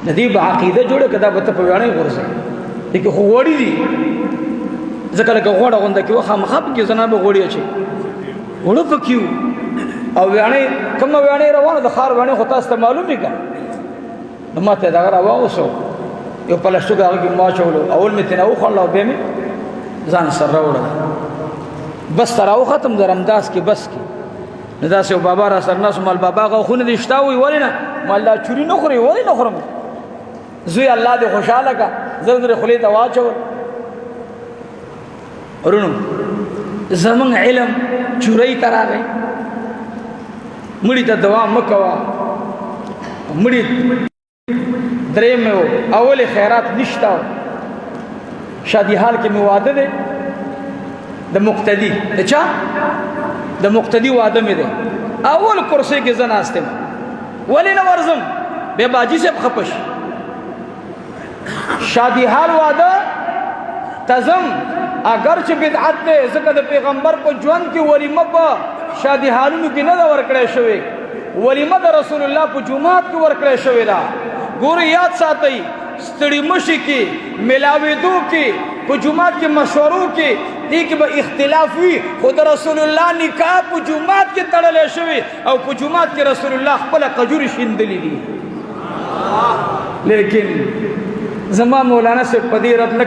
ندی با عقیده جوړه کدا به ته په ویاړې ورسې دغه غوړی دي ځکه لکه غوړه غونډه کې وخه مخاب کې زنه به غوړی اچي وړو پکيو او ویاړې کوم ویاړې روانه د خار ویاړې خو تاسو ته معلومه کړه نو ماته دا راووسو یو پلاشټو هغه کې ما چولو اول می تنه وخړل به می ځان سره وړل بس تراو ختم درمداس کې بس کې نداس یو بابا را سره ناس مال بابا غو خونه دي شتاوي ولنه مال دا چوری نه خوري ولې نه خورم زوی الله دې خوشاله کا زړه خلی ته واچو ورونو زمون علم چوری تراغه مړی ته دوا مکوا مړی درې مې اول خیرات نشتا شادي حال کې مې واده ده د مقتدی اچھا د مقتدی واده مې ده اول کرسی کې زنه استم ولی نه ورزم به باجی سے خپش شادی حال واده تزم اگر چې بدعت ده ځکه د پیغمبر په ژوند کې ولیمه په شادی حالونو کې نه ورکړې شوی ولیمه د رسول الله په جمعات کې ورکړې شوی دا ګور یاد ساتئ ستړي مشي کې ملاویدو کې په جمعات کې مشورو کې دې کې به اختلاف وي خود رسول الله نکاح په جمعات کې تړلې شوی او په جمعات کې رسول الله خپل قجور شیندلې دي لیکن زما مولانا سے پدی رد نہ